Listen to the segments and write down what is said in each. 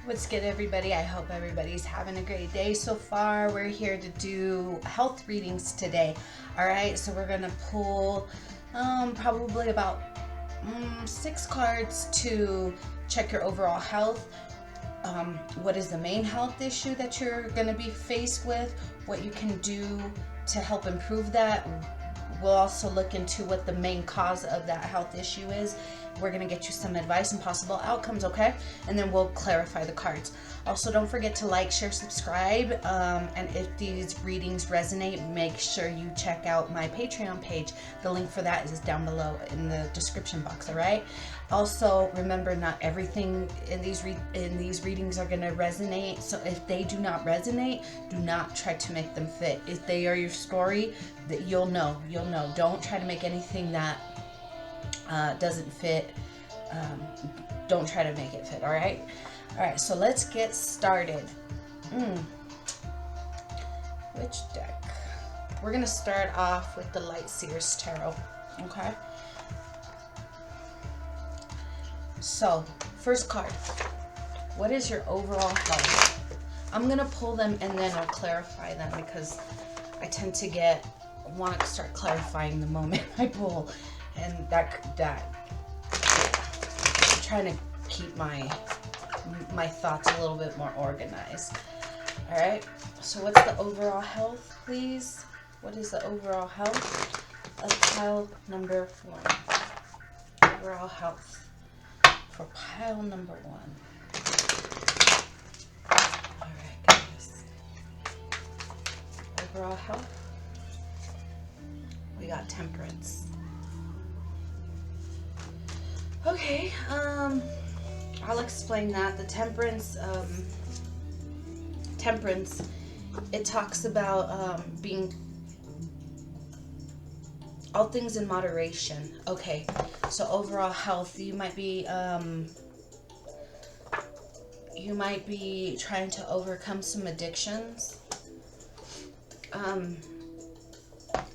What's good, everybody? I hope everybody's having a great day so far. We're here to do health readings today. All right, so we're gonna pull probably about 6 cards to check your overall health. What is the main health issue that you're gonna be faced with? What you can do to help improve that. We'll also look into what the main cause of that health issue is. We're going to get you some advice and possible outcomes, okay? And then we'll clarify the cards. Also, don't forget to like, share, subscribe. And if these readings resonate, make sure you check out my Patreon page. The link for that is down below in the description box, all right? Also, remember, not everything in these readings are going to resonate. So if they do not resonate, do not try to make them fit. If they are your story, that you'll know. Don't try to make anything that doesn't fit. Don't try to make it fit. All right, so let's get started. Which deck? We're gonna start off with the Light Seers Tarot. Okay, so first card, what is your overall health? I'm gonna pull them and then I'll clarify them, because I tend to want to start clarifying the moment I pull, and that I'm trying to keep my thoughts a little bit more organized. All right, so what's the overall health, please? What is the overall health of pile number 1? Overall health for pile number 1. All right, guys. Overall health. We got Temperance. Okay, I'll explain that. The Temperance, it talks about being all things in moderation. Okay, so overall health, you might be trying to overcome some addictions.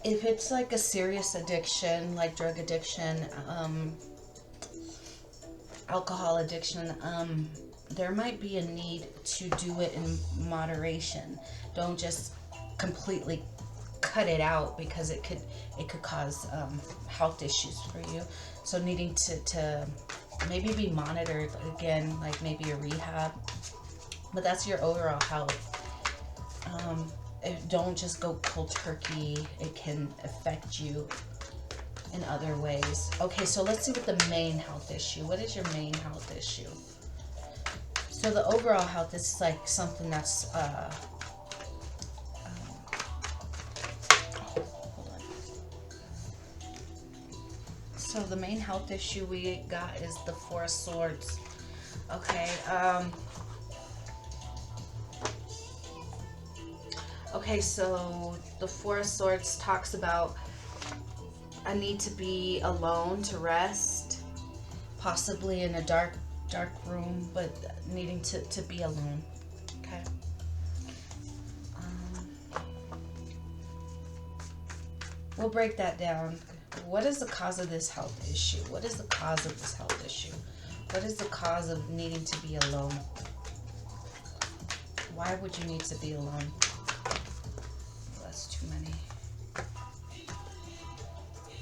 If it's like a serious addiction, like drug addiction, alcohol addiction, there might be a need to do it in moderation. Don't just completely cut it out, because it could cause health issues for you. So needing to maybe be monitored again, like maybe a rehab. But that's your overall health. Don't just go cold turkey. It can affect you in other ways. Okay, so let's see what the main health issue. What is your main health issue? So the overall health is like something that's hold on. So the main health issue we got is the 4 of Swords. Okay, okay, so the 4 of Swords talks about a need to be alone, to rest, possibly in a dark room, but needing to be alone. Okay. We'll break that down. What is the cause of this health issue? What is the cause of this health issue? What is the cause of needing to be alone? Why would you need to be alone? That's too many.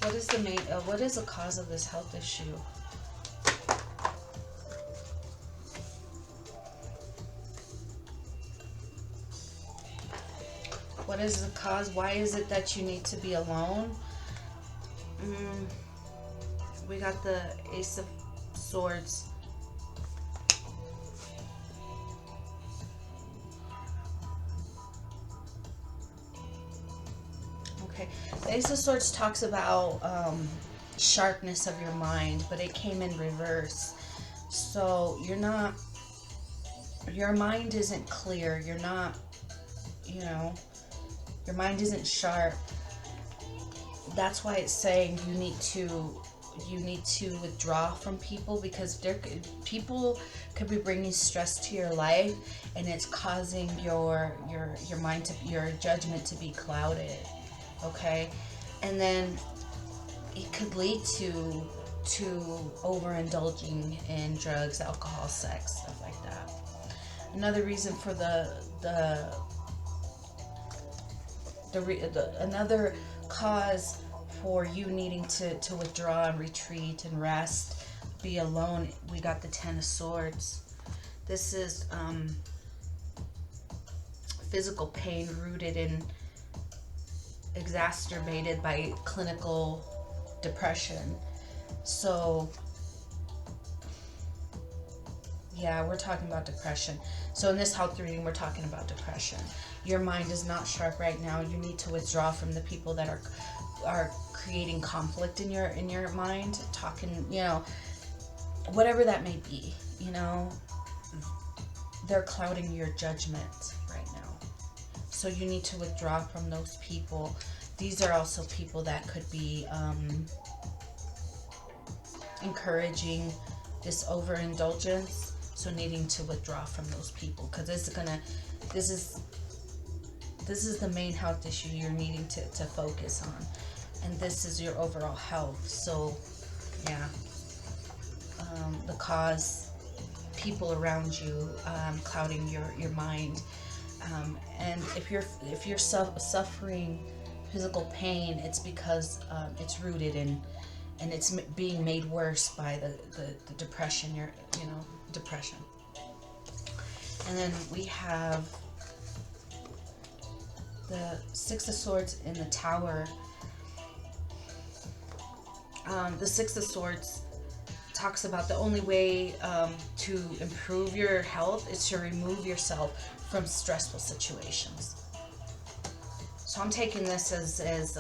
What is what is the cause of this health issue? What is the cause? Why is it that you need to be alone? We got the Ace of Swords. Okay, the Ace of Swords talks about sharpness of your mind, but it came in reverse. So your mind isn't clear. You're not, your mind isn't sharp. That's why it's saying you need to withdraw from people, because people could be bringing stress to your life, and it's causing your mind your judgment to be clouded. Okay, and then it could lead to overindulging in drugs, alcohol, sex, stuff like that. Another reason for another cause for you needing to withdraw and retreat and rest, be alone, we got the Ten of Swords. This is physical pain rooted in, exacerbated by clinical depression. So yeah, we're talking about depression. So in this health reading, we're talking about depression. Your mind is not sharp right now. You need to withdraw from the people that are creating conflict in your mind, talking, you know, whatever that may be, you know, they're clouding your judgment right now. So you need to withdraw from those people. These are also people that could be encouraging this overindulgence. So needing to withdraw from those people, because this is the main health issue you're needing to focus on, and this is your overall health. So yeah, the cause, people around you clouding your mind, and if you're suffering physical pain, it's because it's rooted in, and it's being made worse by the depression, depression. And then we have the Six of Swords in the Tower. The Six of Swords talks about the only way to improve your health is to remove yourself from stressful situations. So I'm taking this as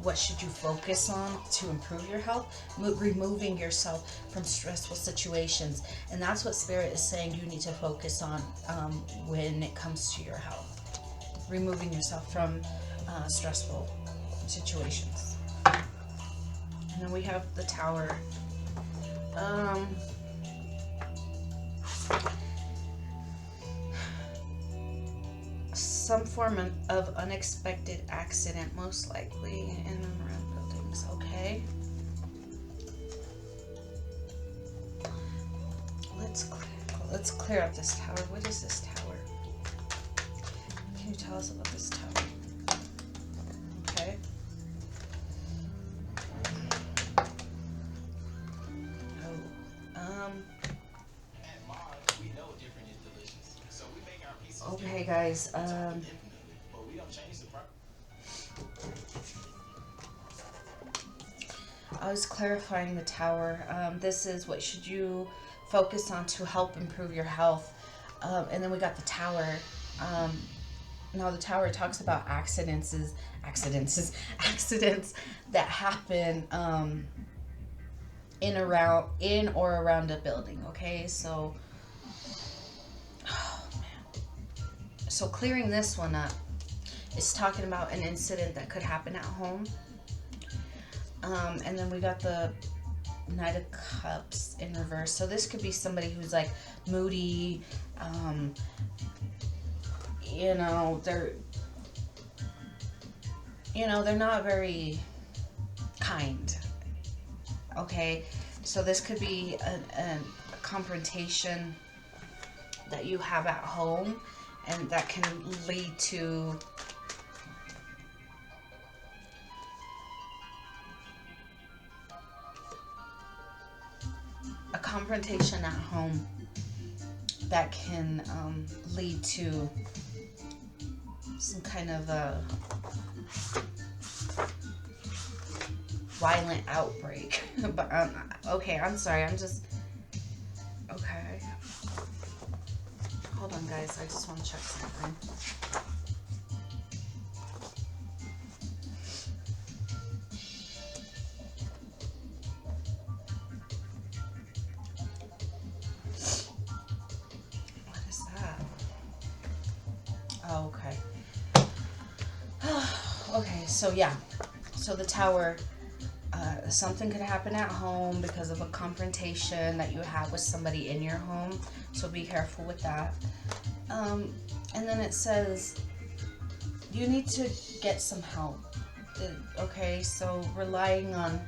what should you focus on to improve your health? Removing yourself from stressful situations. And that's what Spirit is saying you need to focus on when it comes to your health. Removing yourself from stressful situations. And then we have the Tower. Some form of unexpected accident, most likely in and around buildings. Okay. Let's clear up this tower. What is this tower? Can you tell us about this tower? Okay. Okay, guys. I was clarifying the Tower. This is what should you focus on to help improve your health. And then we got the Tower. Now the Tower talks about accidents that happen in or around a building. Okay, so so clearing this one up is talking about an incident that could happen at home. And then we got the Knight of Cups in reverse. So this could be somebody who's like moody, they're not very kind. Okay, so this could be a confrontation that you have at home, and that can lead to a confrontation at home that can lead to some kind of a violent outbreak. But okay, I'm sorry, okay. Hold on, guys, I just want to check something. What is that? Oh, okay. Okay, so yeah. So the Tower, something could happen at home because of a confrontation that you have with somebody in your home. So be careful with that. And then it says you need to get some help. Okay, so relying on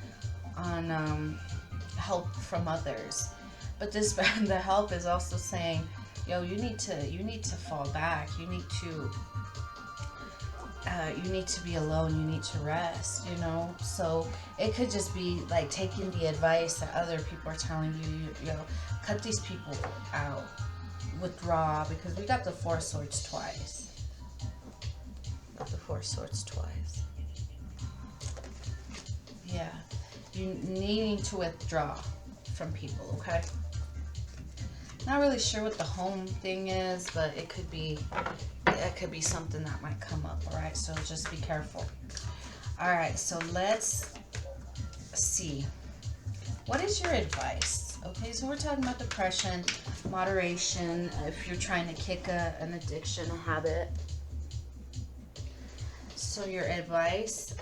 help from others. But the help is also saying yo, you need to fall back. You need to be alone. You need to rest, you know. So it could just be like taking the advice that other people are telling you, you know, cut these people out, withdraw, because we got the Four of Swords twice. Got the Four of Swords twice. Yeah, you needing to withdraw from people, okay? Not really sure what the home thing is, but it could be something that might come up, all right? So just be careful. All right, so let's see. What is your advice? Okay, so we're talking about depression, moderation, if you're trying to kick an addiction, a habit. So your advice,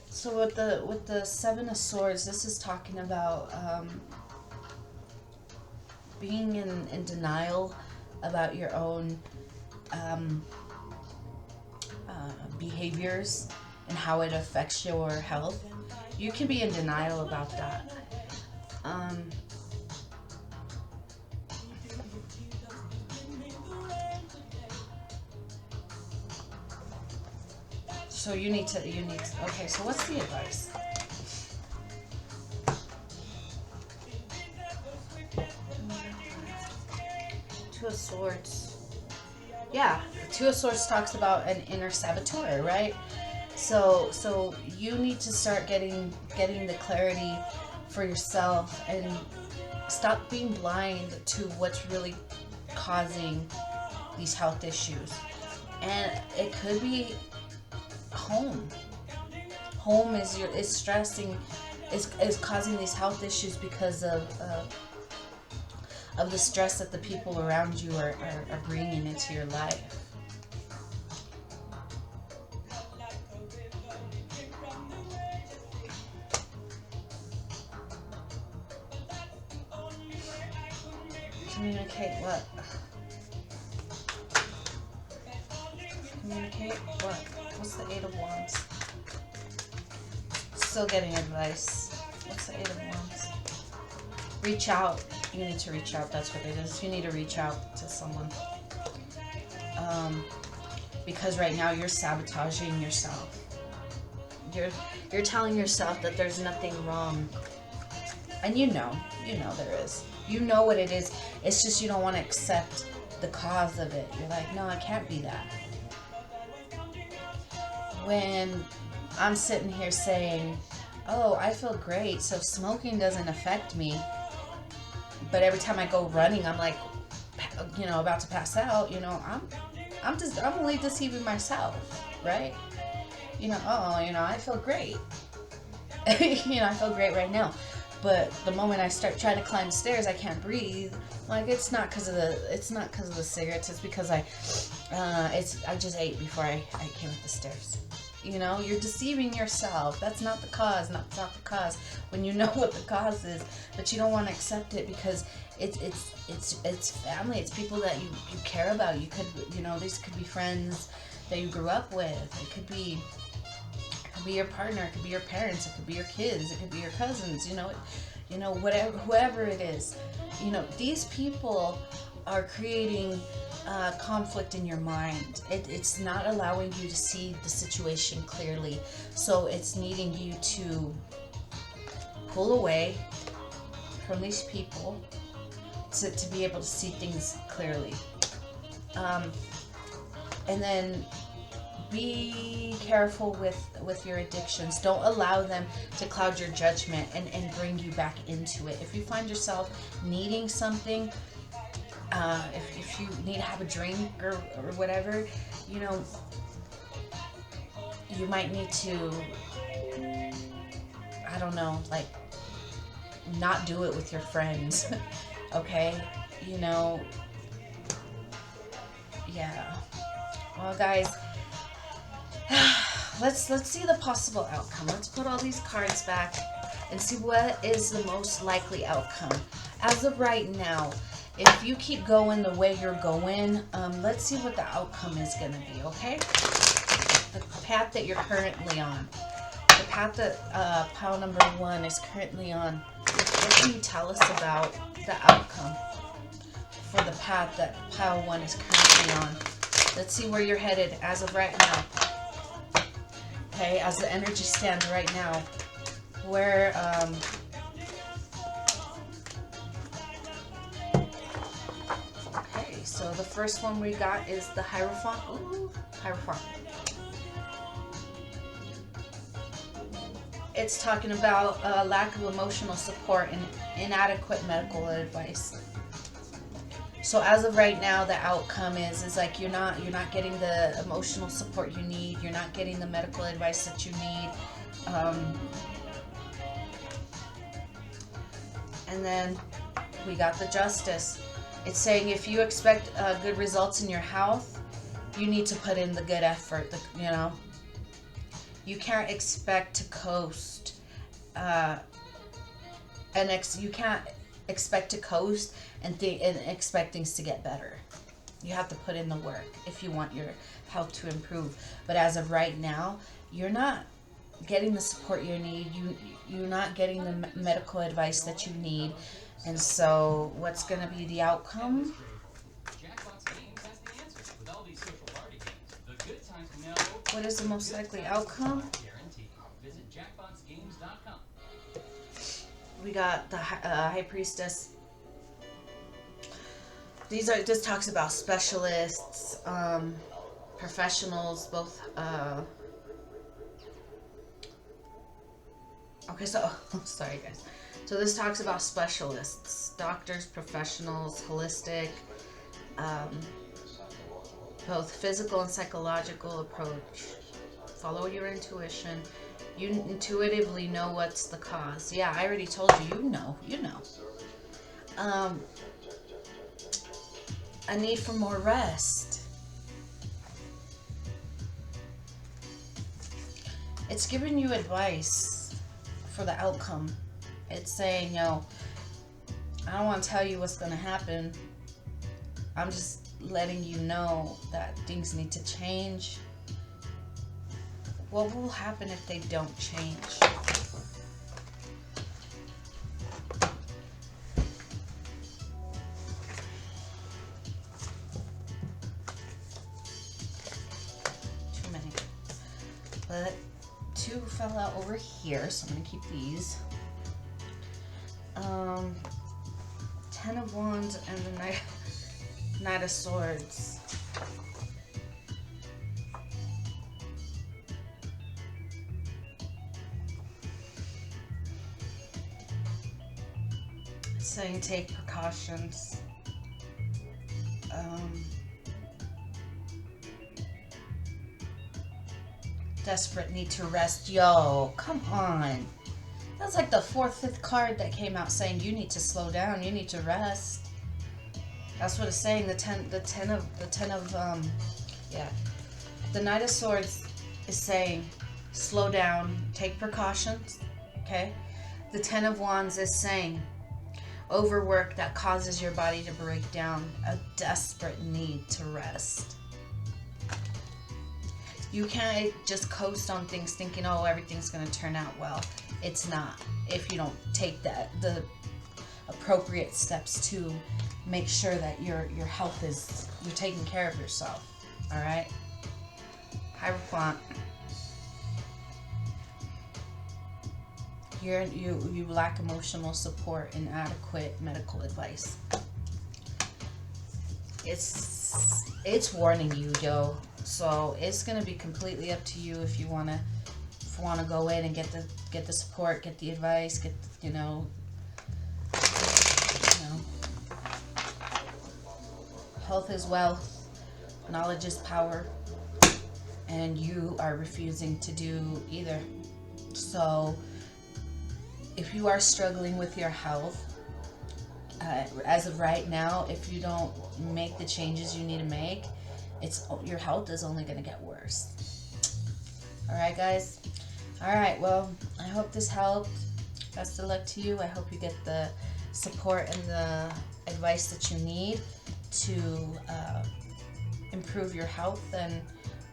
so with the Seven of Swords, this is talking about being in denial about your own behaviors and how it affects your health. You can be in denial about that. So you need to, okay, so what's the advice? Two of Swords. Yeah, Two of Swords talks about an inner saboteur, right? So you need to start getting the clarity for yourself and stop being blind to what's really causing these health issues. And it could be home. Home is stressing, is causing these health issues because of the stress that the people around you are bringing into your life. Communicate what? Communicate what? What's the Eight of Wands? Still getting advice. What's the Eight of Wands? Reach out. You need to reach out. That's what it is. You need to reach out to someone. Because right now you're sabotaging yourself. You're telling yourself that there's nothing wrong. And you know there is. You know what it is. It's just you don't want to accept the cause of it. You're like, no, it can't be that. When I'm sitting here saying, oh, I feel great, so smoking doesn't affect me, but every time I go running, I'm like, you know, about to pass out, you know, I'm only deceiving myself, right? You know, oh, you know, I feel great. You know, I feel great right now. But the moment I start trying to climb the stairs, I can't breathe. Like, it's not because of the cigarettes. It's because I just ate before I came up the stairs. You know, you're deceiving yourself. That's not the cause. Not the cause. When you know what the cause is, but you don't want to accept it because it's family. It's people that you care about. You could, you know, these could be friends that you grew up with. It could be your partner. It could be your parents. It could be your kids. It could be your cousins. You know, whatever, whoever it is. You know, these people are creating conflict in your mind. It's not allowing you to see the situation clearly. So it's needing you to pull away from these people to be able to see things clearly. And then be careful with your addictions. Don't allow them to cloud your judgment and bring you back into it. If you find yourself needing something, if you need to have a drink or whatever, you know, you might need to, I don't know, like, not do it with your friends. Okay? You know, yeah. Well, guys, let's see the possible outcome. Let's put all these cards back and see what is the most likely outcome. As of right now, if you keep going the way you're going, let's see what the outcome is going to be, okay? The path that you're currently on. the path that pile number 1 is currently on, what can you tell us about the outcome for the path that pile 1 is currently on? Let's see where you're headed as of right now. Okay, as the energy stands right now, where okay, so the first one we got is the Hierophant. Ooh, Hierophant. It's talking about lack of emotional support and inadequate medical advice. So as of right now, the outcome is like you're not getting the emotional support you need. You're not getting the medical advice that you need. And then we got the Justice. It's saying if you expect good results in your health, you need to put in the good effort. You know, you can't expect to coast, you can't expect to coast and expect things to get better. You have to put in the work if you want your health to improve. But as of right now, you're not getting the support you need. You're not getting the medical advice that you need. And so what's going to be the outcome? What is the most likely outcome? We got the High Priestess. This talks about specialists, professionals, both. Okay, so sorry guys. So this talks about specialists, doctors, professionals, holistic, both physical and psychological approach. Follow your intuition. You intuitively know what's the cause. Yeah, I already told you. You know. A need for more rest. It's giving you advice for the outcome. It's saying, I don't want to tell you what's going to happen. I'm just letting you know that things need to change. What will happen if they don't change? Too many. But 2 fell out over here, so I'm going to keep these. 10 of Wands and the Knight of Swords. It's saying take precautions. Desperate need to rest. Yo, come on. That's like the 4th, 5th card that came out saying you need to slow down, you need to rest. That's what it's saying. The Knight of Swords is saying slow down, take precautions, okay? The 10 of Wands is saying overwork that causes your body to break down, a desperate need to rest. You can't just coast on things thinking, oh, everything's going to turn out well. It's not. If you don't take the appropriate steps to make sure that your health is, you're taking care of yourself. All right? Hierophant. You lack emotional support and adequate medical advice. It's warning you, yo. So it's gonna be completely up to you if you wanna go in and get the support, get the advice, get health is wealth, knowledge is power, and you are refusing to do either. So if you are struggling with your health, as of right now, if you don't make the changes you need to make, your health is only going to get worse. All right, guys. All right. Well, I hope this helped. Best of luck to you. I hope you get the support and the advice that you need to improve your health and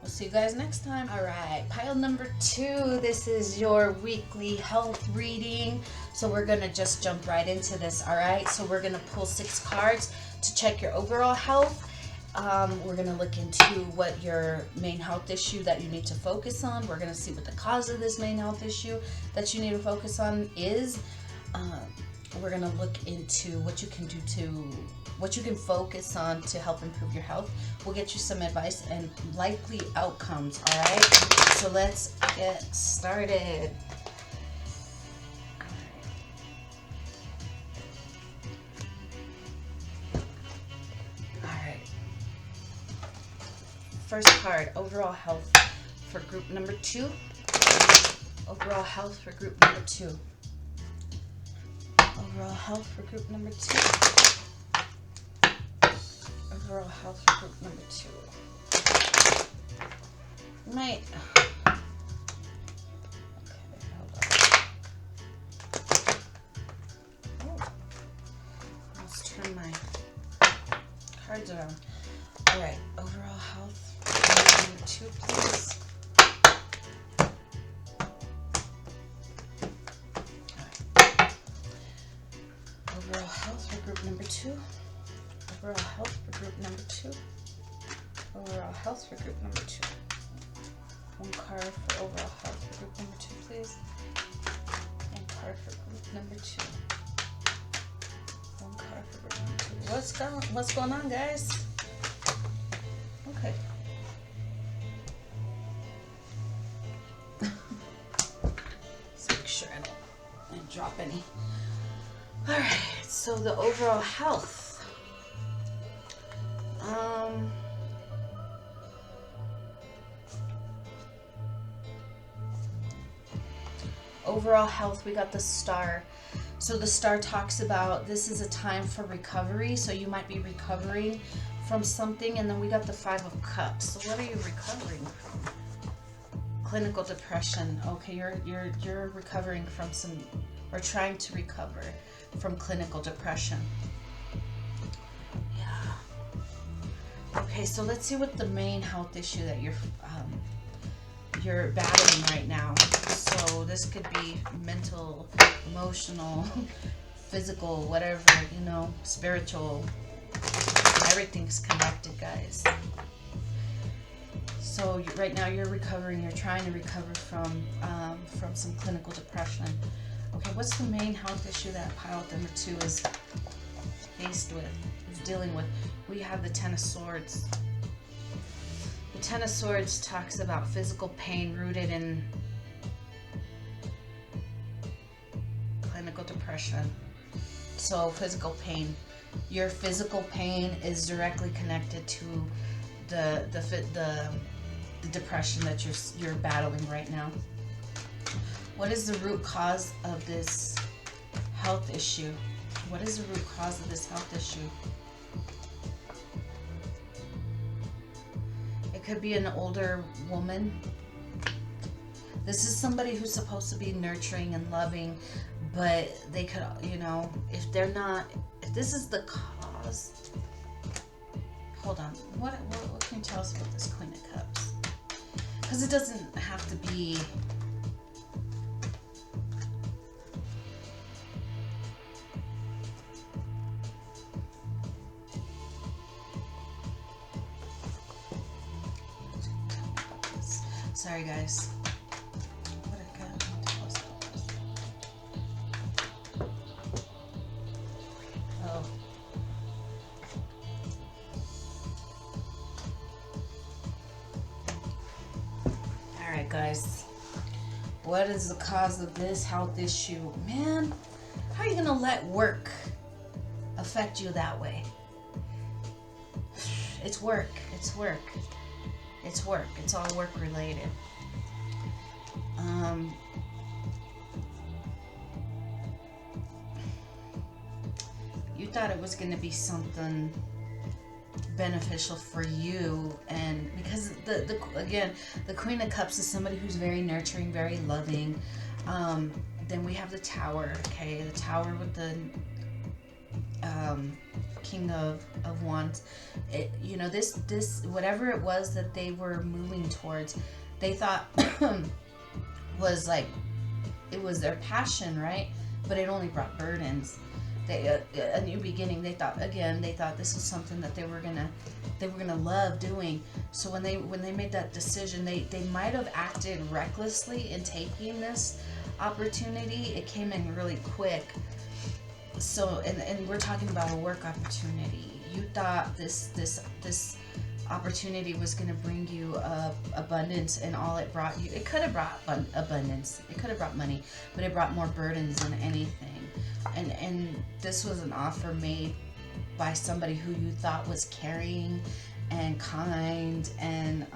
We'll see you guys next time. All right, pile number 2. This is your weekly health reading. So we're gonna just jump right into this. All right, so we're gonna pull 6 cards to check your overall health. We're gonna look into what your main health issue that you need to focus on. We're gonna see what the cause of this main health issue that you need to focus on is. We're gonna look into what you can focus on to help improve your health. We'll get you some advice and likely outcomes. All right, so let's get started. First card, overall health for group number 2. Overall health for group number 2. Overall health for group number 2. Overall health for group number 2. Mate. Okay, hold on. Oh. Let's turn my cards around. All right, overall health. Number 2, please. Right. Overall health for group number 2. Overall health for group number 2. Overall health for group number 2. 1 card for overall health for group number 2, please. 1 card for group number 2. 1 card for group number 2. What's going on, guys? Okay. Let's make sure I don't drop any. All right, so the overall health. Overall health, we got the Star. So the Star talks about this is a time for recovery. So you might be recovering from something, and then we got the 5 of Cups. So what are you recovering from? Clinical depression. Okay, you're recovering from some, or trying to recover from clinical depression. Yeah. Okay, so let's see what the main health issue that you're battling right now. So this could be mental, emotional, physical, whatever, spiritual. Everything's connected, guys. So right now you're recovering. You're trying to recover from some clinical depression. Okay, what's the main health issue that pile number 2 is faced with, is dealing with? We have the 10 of Swords. The 10 of Swords talks about physical pain rooted in clinical depression. So physical pain. Your physical pain is directly connected to the depression that you're battling right now. What is the root cause of this health issue? What is the root cause of this health issue? It could be an older woman. This is somebody who's supposed to be nurturing and loving, but they could, if they're not, if this is the cause. Hold on. What can you tell us about this Queen of Cups? Because it doesn't have to be. Sorry, guys. What can you tell us about this? Oh. Alright, guys. What is the cause of this health issue? Man, how are you going to let work affect you that way? It's work. It's work. It's work. It's all work related. You thought it was going to be something beneficial for you, and because again, the Queen of Cups is somebody who's very nurturing, very loving. Then we have the Tower. Okay, the Tower with the King of Wands. You know, this whatever it was that they were moving towards, they thought was like, it was their passion, right? But it only brought burdens. A new beginning. They thought this was something that they were gonna love doing. So when they made that decision, they might have acted recklessly in taking this opportunity. It came in really quick. So and we're talking about a work opportunity. You thought this opportunity was going to bring you abundance, and all it brought you, it could have brought abundance, it could have brought money, but it brought more burdens than anything. And this was an offer made by somebody who you thought was caring and kind and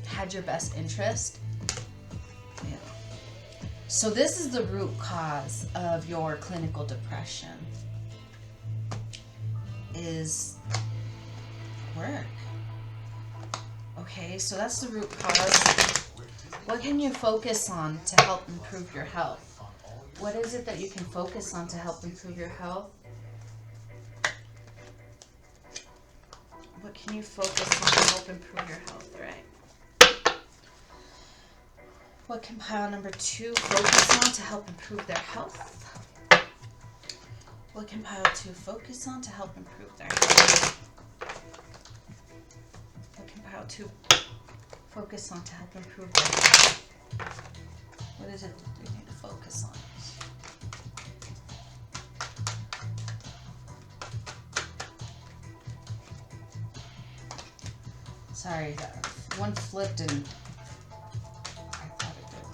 had your best interest. Yeah. So this is the root cause of your clinical depression, is work. Okay, so that's the root cause. What can you focus on to help improve your health? What is it that you can focus on to help improve your health? What can you focus on to help improve your health, right? What can pile number 2 focus on to help improve their health? What can pile 2 focus on to help improve their health? What can pile 2 focus on to help improve their health? What is it that they need to focus on? Sorry, that one flipped and I thought it did.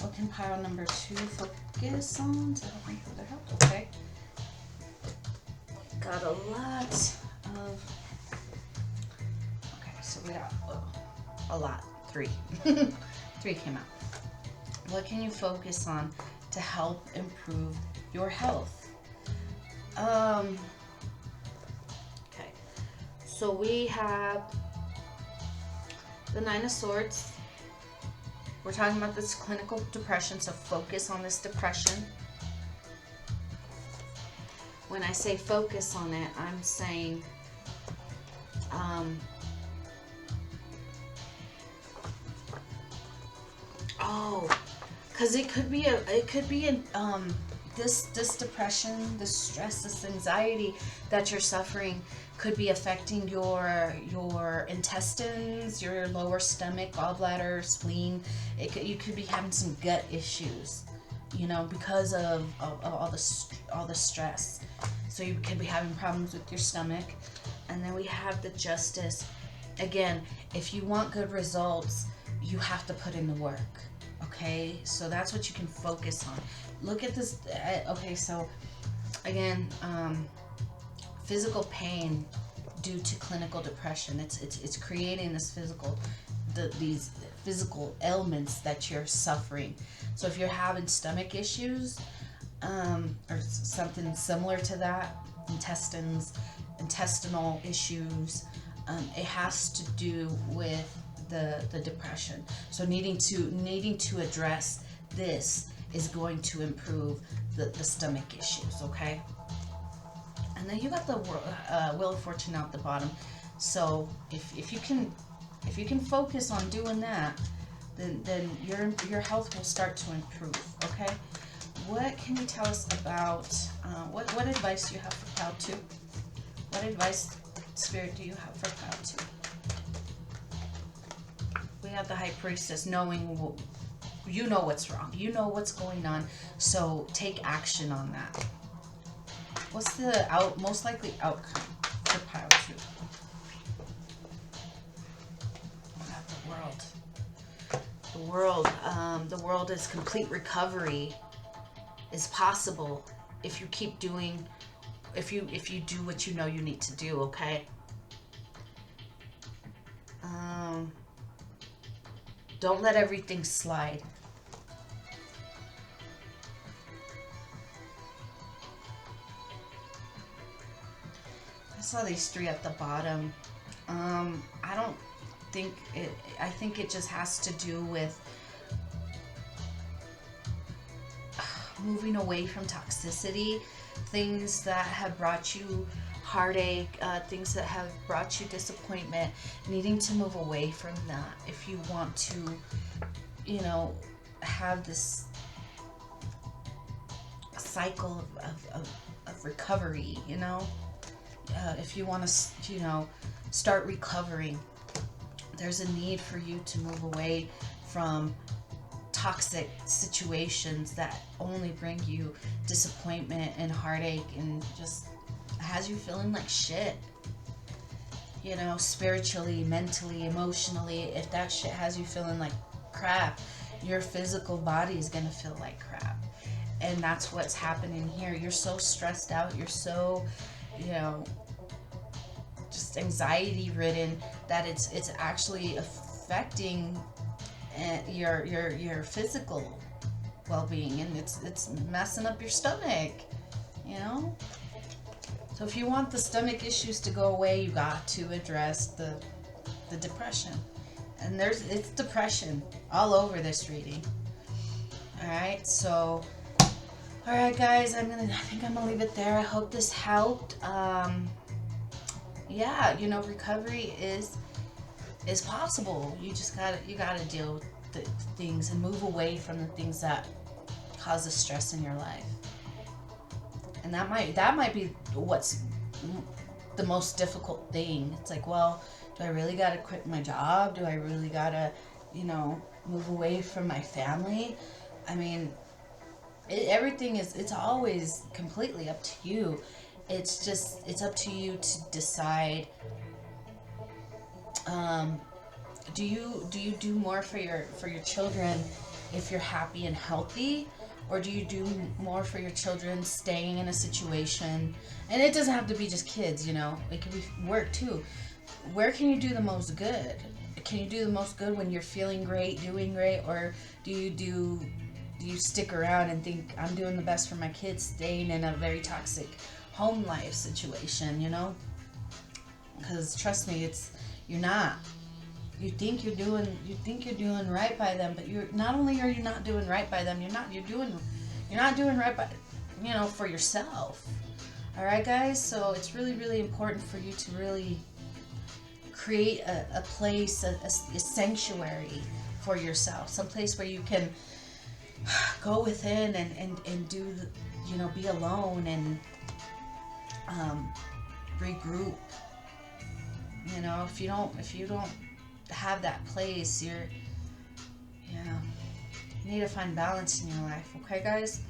What can pile number 2 focus on to help improve their health? Okay. Got a lot of... Okay, so we got a lot. 3. 3 came out. What can you focus on to help improve your health? Okay. So we have the 9 of Swords. We're talking about this clinical depression, so focus on this depression. When I say focus on it, I'm saying because it could be this depression, this stress, this anxiety that you're suffering could be affecting your intestines, your lower stomach, gallbladder, spleen. You could be having some gut issues, you know, because of all the stress. So you could be having problems with your stomach. And then we have the Justice. Again, if you want good results, you have to put in the work. Okay, so that's what you can focus on. Look at this. Okay, so again, physical pain due to clinical depression. It's creating this these physical ailments that you're suffering. So if you're having stomach issues, or something similar to that, intestinal issues, it has to do with the depression. So needing to address this is going to improve the stomach issues. Okay. And then you got the Wheel of Fortune out the bottom. So if you can focus on doing that, then your health will start to improve. Okay. What can you tell us about what advice do you have for pile 2? What advice, Spirit, do you have for pile 2? We have the High Priestess, knowing you know what's wrong, you know what's going on, so take action on that. What's the most likely outcome for pile 2? We have the World. The world is complete recovery is possible if you keep doing, if you do what you know you need to do. Okay. Don't let everything slide. I saw these 3 at the bottom. I don't think it, I think it just has to do with moving away from toxicity. things that have brought you heartache, things that have brought you disappointment, needing to move away from that if you want to, you know, have this cycle of recovery, you know. If you want to, you know, start recovering, there's a need for you to move away from toxic situations that only bring you disappointment and heartache and just has you feeling like shit. You know, spiritually, mentally, emotionally, if that shit has you feeling like crap, your physical body is gonna feel like crap. And that's what's happening here. You're so stressed out, you're so, you know, just anxiety ridden that it's actually affecting your physical well-being, and it's messing up your stomach, you know. So if you want the stomach issues to go away, you got to address the depression. And it's depression all over this reading. All right, so all right guys, I think I'm gonna leave it there. I hope this helped. Yeah, you know, recovery is possible. You just gotta deal with the things and move away from the things that cause the stress in your life. And that might be what's the most difficult thing. It's like, well, do I really gotta quit my job? Do I really gotta, you know, move away from my family? I mean, everything it's always completely up to you. It's up to you to decide. Do you do more for your children if you're happy and healthy, or do you do more for your children staying in a situation? And it doesn't have to be just kids, you know. It can be work too. Where can you do the most good? Can you do the most good when you're feeling great, doing great, or do you stick around and think I'm doing the best for my kids, staying in a very toxic home life situation, you know? Because trust me, you're not. You think you're doing right by them, but you're not only are you not doing right by them, you're not doing right by, you know, for yourself. All right, guys. So it's really, really important for you to really create a place, a sanctuary for yourself, some place where you can go within and do, you know, be alone and regroup. You know, if you don't have that place, you need to find balance in your life. Okay, guys?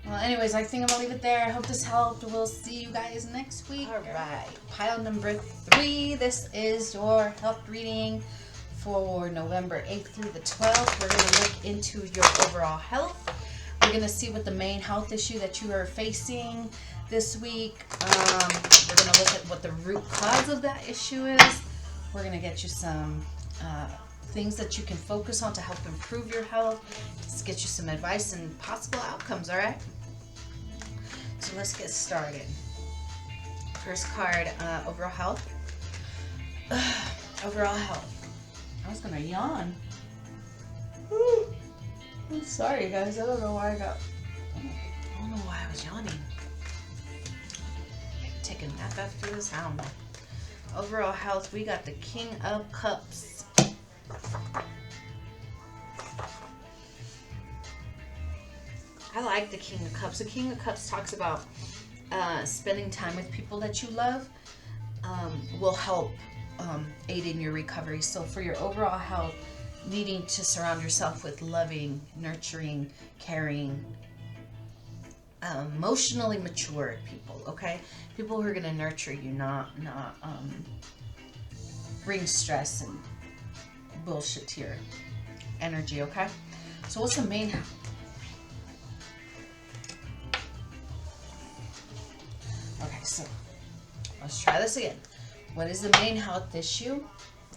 Well, anyways, I think I'm gonna leave it there. I hope this helped. We'll see you guys next week. All right, pile number 3. This is your health reading for November 8th through the 12th. We're gonna look into your overall health. We're gonna see what the main health issue that you are facing this week. We're gonna look at what the root cause of that issue is. We're gonna get you some things that you can focus on to help improve your health. Let's get you some advice and possible outcomes, all right? So let's get started. First card, overall health. Overall health. I was gonna yawn. I'm sorry, guys. I don't know why I was yawning. Take a nap after the sound. Overall health, we got the King of Cups. I like the King of Cups. The King of Cups talks about spending time with people that you love will help aid in your recovery. So for your overall health, needing to surround yourself with loving, nurturing, caring, emotionally mature people, okay? People who are going to nurture you, not bring stress and bullshit to your energy, okay? So what's the main health? Okay, so let's try this again. What is the main health issue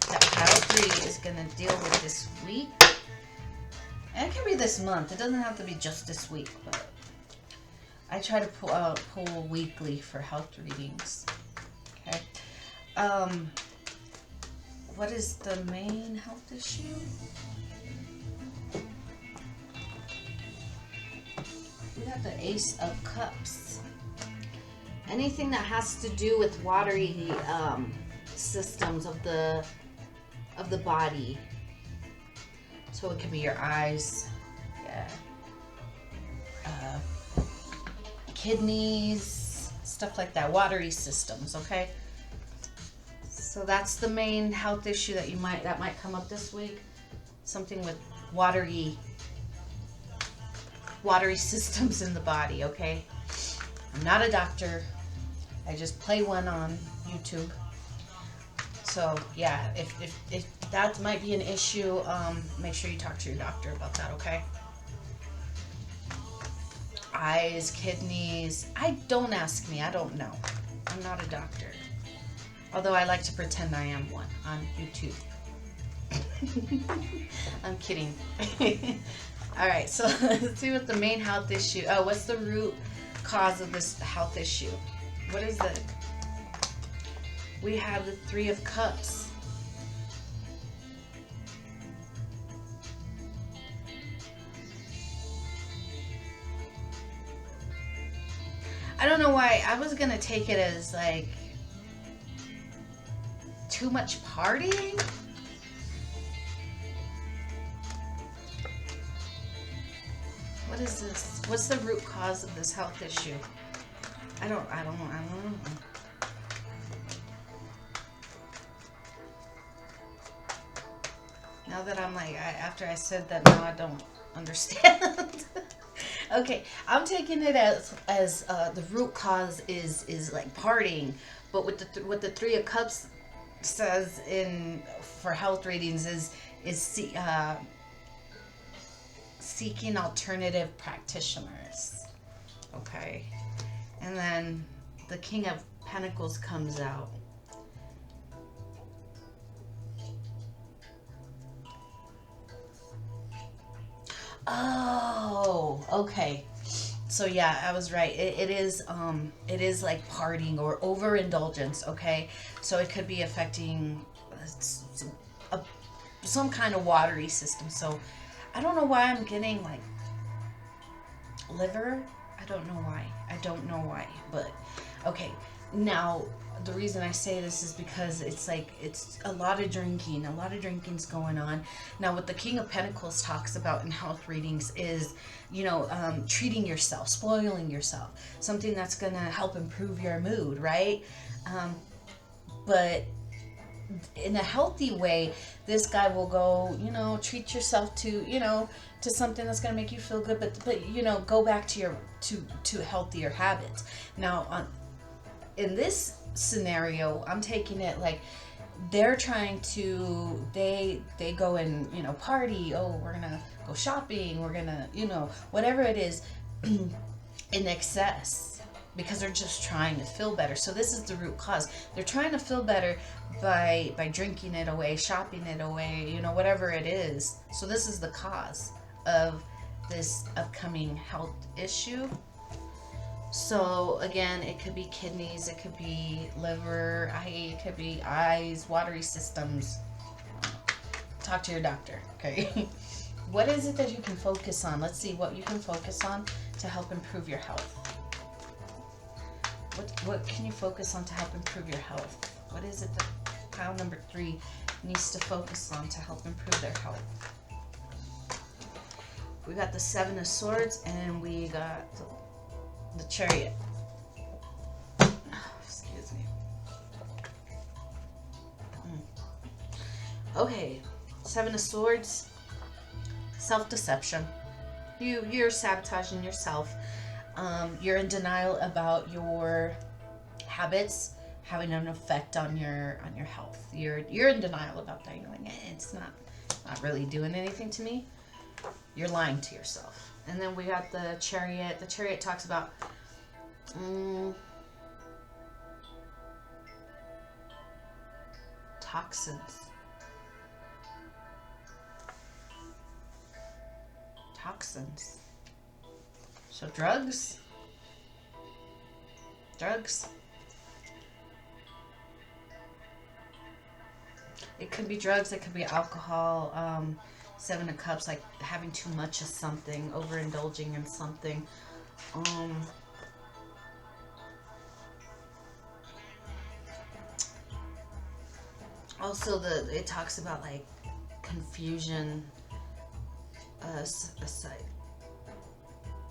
that pile 3 is going to deal with this week? And it can be this month. It doesn't have to be just this week, but I try to pull weekly for health readings. Okay. What is the main health issue? We got the Ace of Cups. anything that has to do with watery systems of the body. So it could be your eyes, yeah, kidneys, stuff like that, watery systems, okay? So that's the main health issue that might come up this week. Something with watery systems in the body, okay? I'm not a doctor. I just play one on YouTube. So yeah, if that might be an issue, make sure you talk to your doctor about that, okay? Eyes, kidneys. Don't ask me. I don't know. I'm not a doctor. Although I like to pretend I am one on YouTube. I'm kidding. All right, so let's see what the main health issue. Oh, what's the root cause of this health issue? What is it? We have the 3 of Cups. I don't know why. I was gonna take it as like too much partying. What is this? What's the root cause of this health issue? I don't know. Now that I'm like, after I said that, now I don't understand. Okay, I'm taking it as the root cause is like partying, but what the 3 of Cups says for health readings is seeking alternative practitioners. Okay, and then the King of Pentacles comes out. Oh, okay. So yeah, I was right. It is like partying or overindulgence. Okay, so it could be affecting some kind of watery system. So I don't know why I'm getting like liver. I don't know why. But okay, now the reason I say this is because it's a lot of drinking. A lot of drinking's going on. Now what the King of Pentacles talks about in health readings is, treating yourself, spoiling yourself. Something that's going to help improve your mood, right? But in a healthy way, this guy will go, treat yourself to something that's going to make you feel good, but go back to healthier habits. Now, in this scenario, I'm taking it like they're trying to, they go and, party. Oh, we're going to go shopping. We're going to, whatever it is in excess, because they're just trying to feel better. So this is the root cause. They're trying to feel better by drinking it away, shopping it away, whatever it is. So this is the cause of this upcoming health issue. So again, it could be kidneys, it could be liver, it could be eyes, watery systems. Talk to your doctor, okay? What is it that you can focus on? Let's see what you can focus on to help improve your health. What can you focus on to help improve your health? What is it that pile number 3 needs to focus on to help improve their health? We got the 7 of Swords, and we got the Chariot. Excuse me. Okay, 7 of Swords, self-deception. You're sabotaging yourself. You're in denial about your habits having an effect on your health. You're in denial about that. You're like, it's not really doing anything to me. You're lying to yourself. And then we got the Chariot. The Chariot talks about toxins. So drugs. It could be drugs. It could be alcohol. 7 of Cups, like having too much of something, overindulging in something. Also, it talks about like confusion,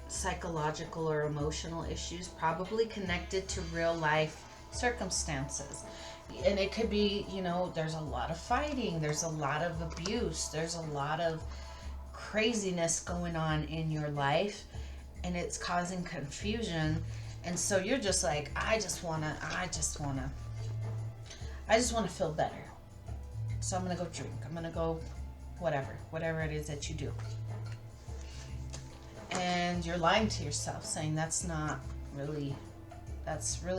psychological or emotional issues, probably connected to real life circumstances. And it could be, you know, there's a lot of fighting, there's a lot of abuse, there's a lot of craziness going on in your life, and it's causing confusion. And so you're just like, I just wanna feel better. So I'm gonna go drink. I'm gonna go whatever it is that you do. And you're lying to yourself, saying that's really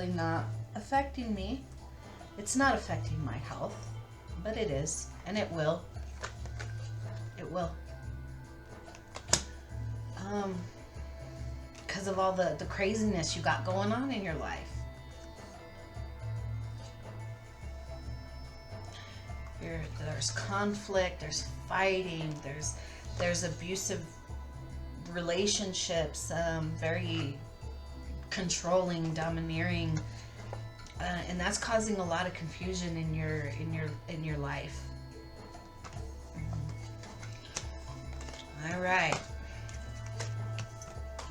not affecting me. It's not affecting my health, but it is, and it will. It will. Because of all the craziness you got going on in your life. There's conflict, there's fighting, there's abusive relationships, very controlling, domineering, and that's causing a lot of confusion in your life. All right,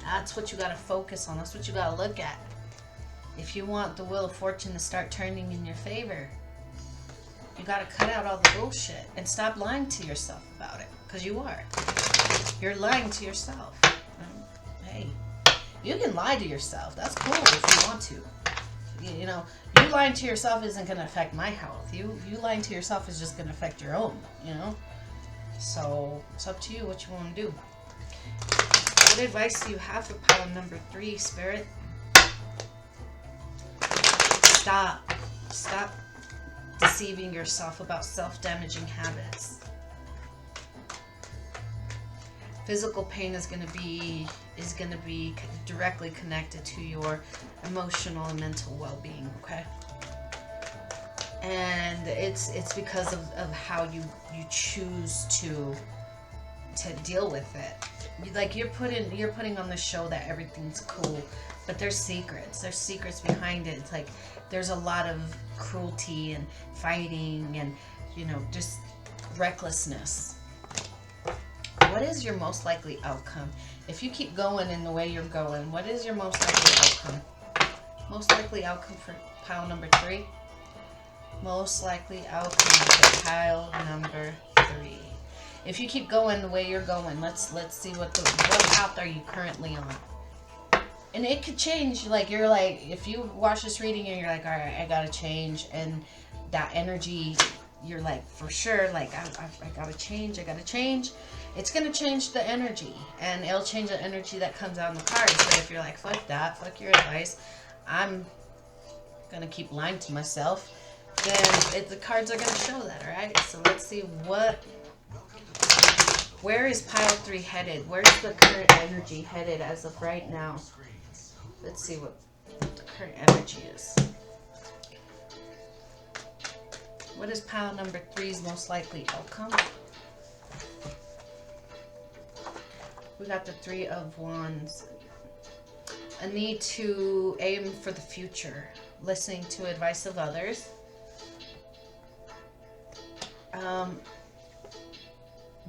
that's what you got to focus on. That's what you got to look at if you want the wheel of fortune to start turning in your favor. You got to cut out all the bullshit and stop lying to yourself about it, because you are. You're lying to yourself. Hey, you can lie to yourself. That's cool if you want to. You know, you lying to yourself isn't going to affect my health. You lying to yourself is just going to affect your own, you know? So it's up to you what you want to do. What advice do you have for pile number 3, Spirit? Stop deceiving yourself about self-damaging habits. Physical pain is going to be directly connected to your emotional and mental well-being, okay? And it's because of how you choose to deal with it. Like you're putting on the show that everything's cool, but there's secrets behind it. It's like there's a lot of cruelty and fighting and, you know, just recklessness. What is your most likely outcome? If you keep going in the way you're going, what is your most likely outcome? Most likely outcome for pile number 3? Most likely outcome for pile number 3. If you keep going the way you're going, let's see what path are you currently on? And it could change. Like you're like, if you watch this reading and you're like, all right, I gotta change, and that energy, you're like, for sure, like I gotta change. It's gonna change the energy, and it'll change the energy that comes out in the cards. But if you're like, fuck that, fuck your advice, I'm gonna keep lying to myself, then the cards are gonna show that. All right. So let's see where is pile 3 headed? Where's the current energy headed as of right now? Let's see what the current energy is. What is pile number 3's most likely outcome? We got the 3 of Wands. A need to aim for the future. Listening to advice of others.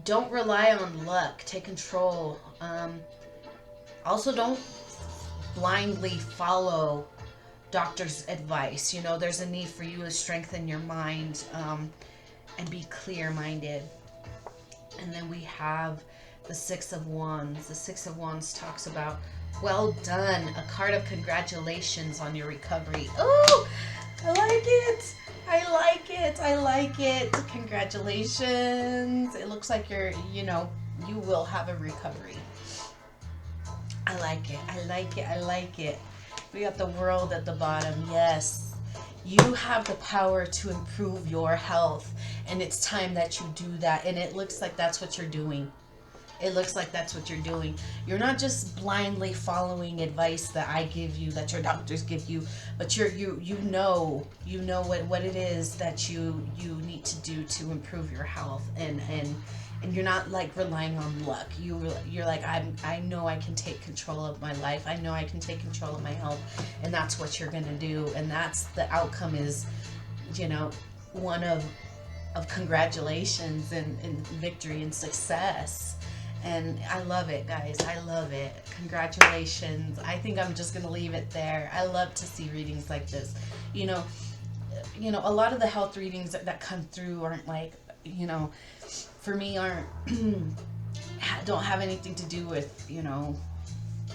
Don't rely on luck. Take control. Also, don't blindly follow doctor's advice. You know, there's a need for you to strengthen your mind and be clear-minded. And then we have the 6 of Wands. The 6 of Wands talks about, well done, a card of congratulations on your recovery. Oh, I like it. I like it. Congratulations. It looks like you will have a recovery. I like it. We got the World at the bottom. Yes. You have the power to improve your health, and it's time that you do that. And it looks like that's what you're doing. You're not just blindly following advice that I give you, that your doctors give you, but you know what it is that you need to do to improve your health, and you're not like relying on luck. You're like, I know I can take control of my life. I know I can take control of my health, and that's what you're gonna do. And that's the outcome is, one of congratulations and victory and success. And I love it, guys. I love it. Congratulations. I think I'm just going to leave it there. I love to see readings like this. You know, a lot of the health readings that come through aren't like, for me aren't don't have anything to do with,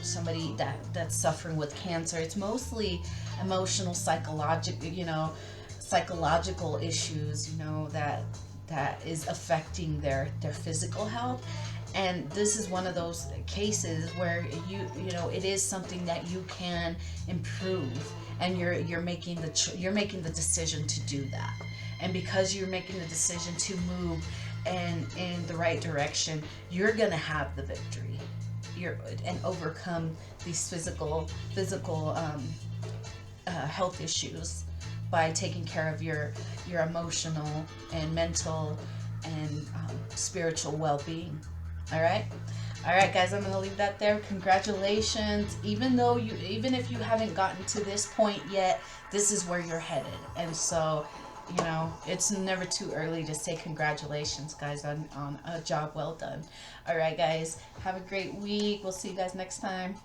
somebody that's suffering with cancer. It's mostly emotional, psychological issues, that is affecting their physical health. And this is one of those cases where it is something that you can improve, and you're making the decision to do that. And because you're making the decision to move in the right direction, you're gonna have the victory. And overcome these physical health issues by taking care of your emotional and mental and spiritual well-being. All right, guys, I'm gonna leave that there. Congratulations. Even if you haven't gotten to this point yet, this is where you're headed. And so, it's never too early to say congratulations, guys, on a job well done. All right, guys, have a great week. We'll see you guys next time.